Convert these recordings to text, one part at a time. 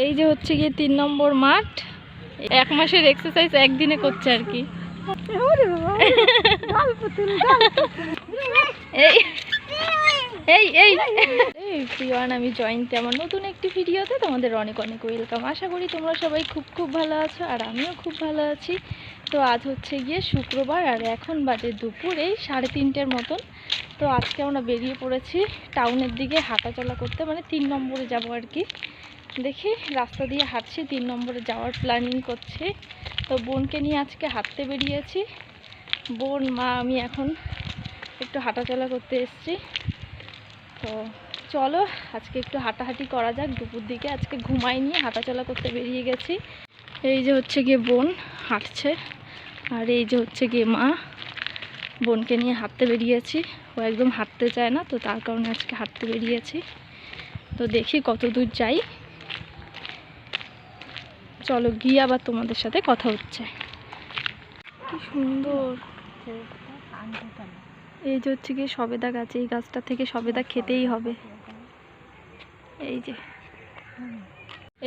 এই যে হচ্ছে গিয়ে 3 নম্বর মাঠ। 1 মাসের এক্সারসাইজ একদিনে করছে আর কি। এই প্রিয়ান, আমি জয়ন্তী, আমার নতুন একটি ভিডিওতে তোমাদের অনেক অনেক ওয়েলকাম। আশা করি তোমরা সবাই খুব খুব ভালো আছো, আর আমিও খুব ভালো আছি। তো আজ হচ্ছে গিয়ে শুক্রবার, আর এখন বাজে দুপুর এই 3:30টার মতন। তো আজকে আমরা বেরিয়ে পড়েছি টাউনের দিকে হাঁটাচলা করতে, মানে 3 নম্বরে যাবো আর কি। দেখি রাস্তা দিয়ে হাঁটছি, 3 নম্বরে যাওয়ার প্ল্যানিং করছি। তো বোনকে নিয়ে আজকে হাঁটতে বেরিয়েছি। বোন, মা, আমি এখন একটু হাঁটাচলা করতে এসেছি। তো চলো আজকে একটু হাঁটাহাঁটি করা যাক দুপুর দিকে। আজকে ঘুমাই নিয়ে হাঁটাচলা করতে বেরিয়ে গেছি। এই যে হচ্ছে গিয়ে বোন হাঁটছে, আর এই যে হচ্ছে গিয়ে মা। বোনকে নিয়ে হাঁটতে বেরিয়েছি, ও একদম হাঁটতে চায় না, তো তার কারণে আজকে হাঁটতে বেরিয়েছি। তো দেখি কত দূর যাই। চলো গিয়ে আবার তোমাদের সাথে কথা হচ্ছে। কি সুন্দর! এই যে হচ্ছে গিয়ে সবেদা গাছ, এই গাছটা থেকে সবেদা খেতেই হবে।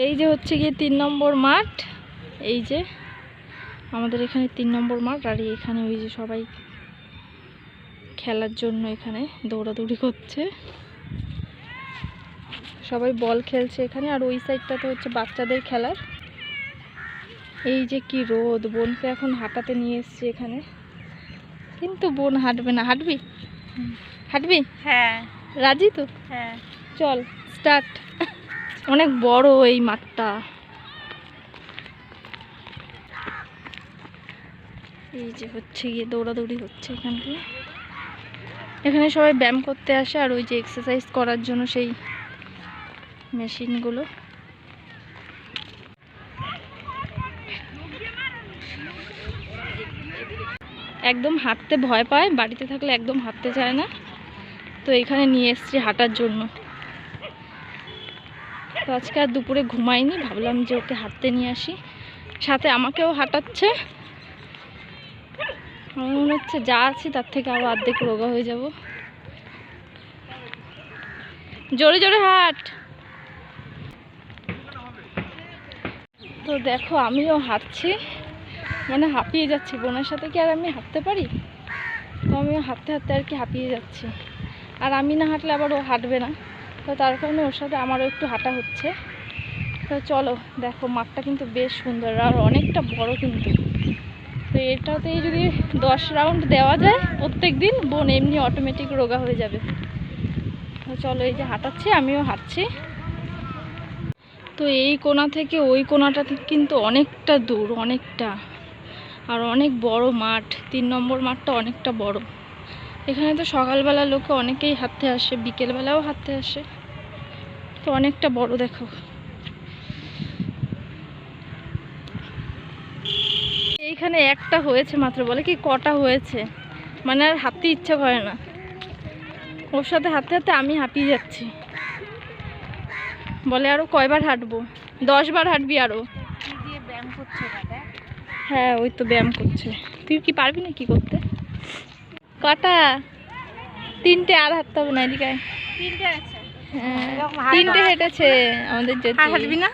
এই যে হচ্ছে গিয়ে 3 নম্বর মাঠ। এই যে আমাদের এখানে 3 নম্বর মাঠ, আর এখানে ওই যে সবাই খেলার জন্য এখানে দৌড়াদৌড়ি করছে, সবাই বল খেলছে এখানে। আর ওই সাইডটাতে হচ্ছে বাচ্চাদের খেলার। এই যে কি রোদ! বোনকে এখন হাঁটাতে নিয়ে এসছি এখানে, কিন্তু বোন হাঁটবে না। হাঁটবি? হাঁটবি? হ্যাঁ। রাজি তো? হ্যাঁ, চল স্টার্ট। অনেক বড় এই মাঠটা। এই যে হচ্ছে গিয়ে দৌড়াদৌড়ি হচ্ছে এখানে। এখানে সবাই ব্যায়াম করতে আসে, আর ওই যে এক্সারসাইজ করার জন্য সেই মেশিনগুলো। একদম হাঁটতে ভয় পায়, বাড়িতে থাকলে একদম হাঁটতে চায় না। তো এখানে নিয়ে এসছি হাঁটার জন্য। তো আজকে আর দুপুরে ঘুমাইনি, ভাবলাম যে ওকে হাঁটতে নিয়ে আসি, সাথে আমাকেও হাঁটাচ্ছে। আমার মনে হচ্ছে যা আছি তার থেকে আরও অর্ধেক রোগা হয়ে যাব। জোরে জোরে হাঁট। তো দেখো আমিও হাঁটছি, মানে হাঁপিয়ে যাচ্ছি। বোনের সাথে কি আর আমি হাঁটতে পারি? তো আমিও হাঁটতে হাঁটতে আর কি হাঁপিয়ে যাচ্ছি। আর আমি না হাঁটলে আবার ও হাঁটবে না, তো তার কারণে ওর সাথে আমারও একটু হাঁটা হচ্ছে। তো চলো দেখো, মাঠটা কিন্তু বেশ সুন্দর আর অনেকটা বড় কিন্তু। তো এটাতেই যদি 10 রাউন্ড দেওয়া যায় প্রত্যেক দিন, বোন এমনি অটোমেটিক রোগা হয়ে যাবে। তো চলো, এই যে হাঁটাচ্ছি, আমিও হাঁটছি। তো এই কোণা থেকে ওই কোণাটা কিন্তু অনেকটা দূর, অনেকটা, আর অনেক বড় মাঠ। 3 নম্বর মাঠটা অনেকটা বড়। এখানে তো সকালবেলা লোকে অনেকেই হাঁটতে আসে, বিকেলবেলাও হাঁটতে আসে। তো অনেকটা বড় দেখো। এইখানে একটা হয়েছে মাত্র, বলে কি কটা হয়েছে, মানে আর হাঁটতে ইচ্ছা করে না। ওর সাথে হাঁটতে হাঁটতে আমি হাঁপিয়ে যাচ্ছি। বলে আরো কয়বার হাঁটবো? 10 বার হাঁটবি আরো। ব্যায়াম করছে দাদা। হ্যাঁ, ওই তো ব্যায়াম করছে। তুই কি পারবি না কি করতে? কটা? 3টে, আর হাঁটতে হবে না। এদিকে 3টে আছে। হ্যাঁ, 3টে হেঁটেছে আমাদের যেতে। হাঁটবি না?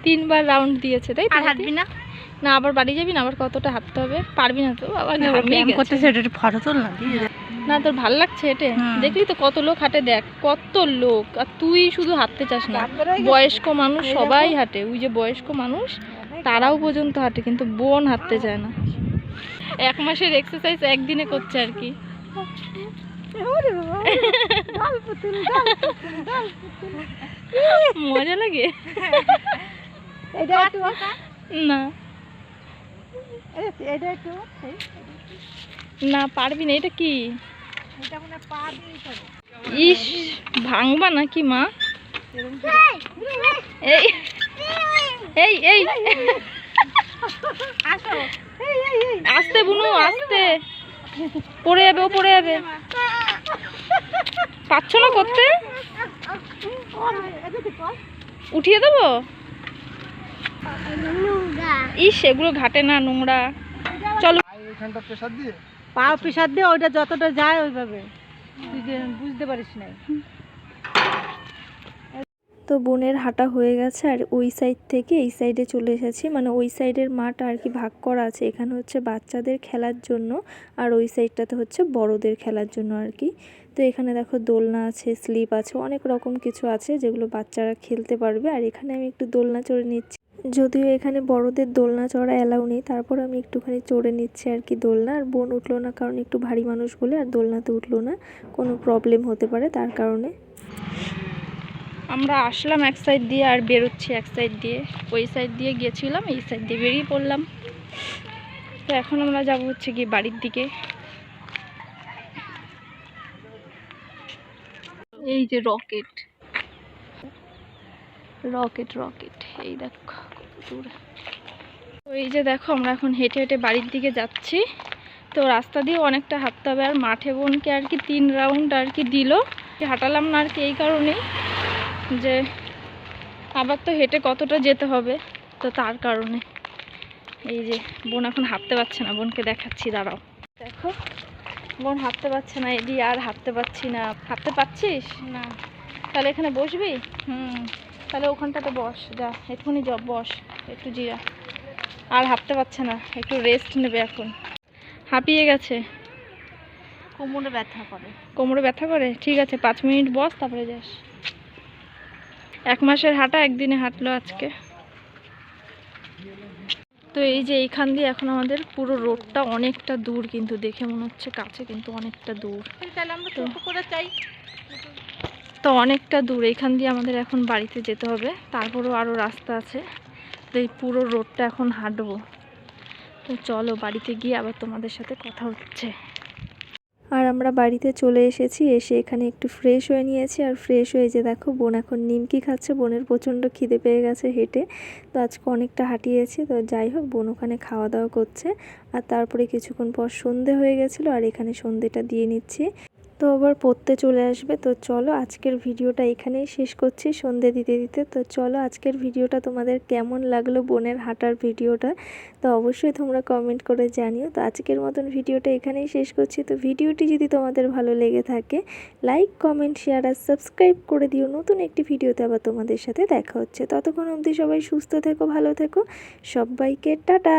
3 বার রাউন্ড দিয়েছে, তাই তো? হাঁটবি না? না, আবার বাড়ি যাবি না? আবার কতটা হাঁটতে হবে? পারবি না তো? আবার ব্যায়াম করতেছে, এটা একটু ফটো তোল না। না, তোর ভাল লাগছে হেঁটে? দেখলি তো কত লোক হাঁটে, দেখ কত লোক। আর তুই শুধু হাঁটতে চাস না। বয়স্ক মানুষ সবাই হাঁটে, ওই যে বয়স্ক মানুষ তারাও পর্যন্ত হাঁটে, কিন্তু বোন হাঁটতে চায় না। 1 মাসের এক্সারসাইজ একদিনে করছে আর কি। মজা লাগে না? না পারবি না। এটা কি? ইস, ভাঙবা নাকি মা? এই এই এই আস্তে বুনু, আস্তে, পড়ে যাবে, ও পড়ে যাবে। পারছো না করতে? উঠিয়ে দেবো? ইস, এগুলো ঘাটে না, নোংরা। চলো। পা প্রেসার দিয়ে ওইটা যতটা যায় ওইভাবে, তুই বুঝতে পারিস না। তো বোনের হাঁটা হয়ে গেছে আর ওই সাইড থেকে এই সাইডে চলে এসেছি, মানে ওই সাইডের মাঠ আর কি ভাগ করা আছে। এখানে হচ্ছে বাচ্চাদের খেলার জন্য আর ওই সাইডটাতে হচ্ছে বড়দের খেলার জন্য আর কি। তো এখানে দেখো দোলনা আছে, স্লিপ আছে, অনেক রকম কিছু আছে যেগুলো বাচ্চারা খেলতে পারবে। আর এখানে আমি একটু দোলনা চড়ে নিচ্ছি, যদিও এখানে বড়দের দোলনা চড়া অ্যালাউ নেই, তারপর আমি একটুখানি চড়ে নিচ্ছি আর কি দোলনা। আর বোন উঠলো না কারণ একটু ভারী মানুষ বলে, আর দোলনাতে উঠলো না, কোনো প্রবলেম হতে পারে তার কারণে। আমরা আসলাম এক সাইড দিয়ে আর বেরোচ্ছি এক সাইড দিয়ে। ওই সাইড দিয়ে গিয়েছিলাম, এই সাইড দিয়ে বেরিয়ে পড়লাম। তো এখন আমরা যাব হচ্ছে গিয়ে বাড়ির দিকে। এই যে রকেট রকেট রকেট, এই দেখো কত দূরে। তো এই যে দেখো আমরা এখন হেঁটে হেঁটে বাড়ির দিকে যাচ্ছি। তো রাস্তা দিয়ে অনেকটা হাঁটতে হবে, আর মাঠে বোনকে আর কি 3 রাউন্ড আর কি দিল, হাঁটালাম না আর কি এই কারণেই যে আবার তো হেঁটে কতটা যেতে হবে, তো তার কারণে। এই যে বোন এখন হাঁটতে পারছে না, বোনকে দেখাচ্ছি, দাঁড়াও দেখো বোন হাঁটতে পারছে না, এদি আর হাঁটতে পারছি না। হাঁটতে পারছিস না? তাহলে এখানে বসবি? তাহলে ওখানটাতে বস, যা এক্ষুনি বস, একটু জিরা। আর হাঁটতে পারছে না, একটু রেস্ট নেবে এখন, হাঁপিয়ে গেছে। কোমরে ব্যথা করে। কোমরে ব্যথা করে? ঠিক আছে 5 মিনিট বস, তারপরে যাস। 1 মাসের হাঁটা একদিনে হাঁটলো আজকে। তো এই যে এইখান দিয়ে এখন আমাদের পুরো রোডটা অনেকটা দূর, কিন্তু দেখে মনে হচ্ছে কাছে, কিন্তু অনেকটা দূর। তাহলে আমরা টোটো করে চাই। তো অনেকটা দূর, এইখান দিয়ে আমাদের এখন বাড়িতে যেতে হবে, তারপরেও আরও রাস্তা আছে। তো এই পুরো রোডটা এখন হাঁটবো। তো চলো বাড়িতে গিয়ে আবার তোমাদের সাথে কথা হচ্ছে। আর আমরা বাড়িতে চলে এসেছি, এসে এখানে একটু ফ্রেশ হয়ে নিয়েছি। আর ফ্রেশ হয়ে যে দেখো বোন এখন নিমকি খাচ্ছে, বোনের প্রচণ্ড খিদে পেয়ে গেছে হেঁটে। তো আজকে অনেকটা হাঁটিয়েছি, তো যাই হোক বোন ওখানে খাওয়া দাওয়া করছে। আর তারপরে কিছুক্ষণ পর সন্ধে হয়ে গেছিলো, আর এখানে সন্ধেটা দিয়ে নিচ্ছি। তো আবার পড়তে চলে আসবে। তো চলো আজকের ভিডিওটা এখানেই শেষ করছি সন্ধে দিতে দিতে। তো চলো আজকের ভিডিওটা তোমাদের কেমন লাগলো, বোনের হাঁটার ভিডিওটা, তো অবশ্যই তোমরা কমেন্ট করে জানিও। তো আজকের মতন ভিডিওটা এখানেই শেষ করছি। তো ভিডিওটি যদি তোমাদের ভালো লেগে থাকে, লাইক, কমেন্ট, শেয়ার আর সাবস্ক্রাইব করে দিও। নতুন একটি ভিডিওতে আবার তোমাদের সাথে দেখা হচ্ছে। ততক্ষণ অবধি সবাই সুস্থ থেকো, ভালো থেকো, সবাইকে টাটা।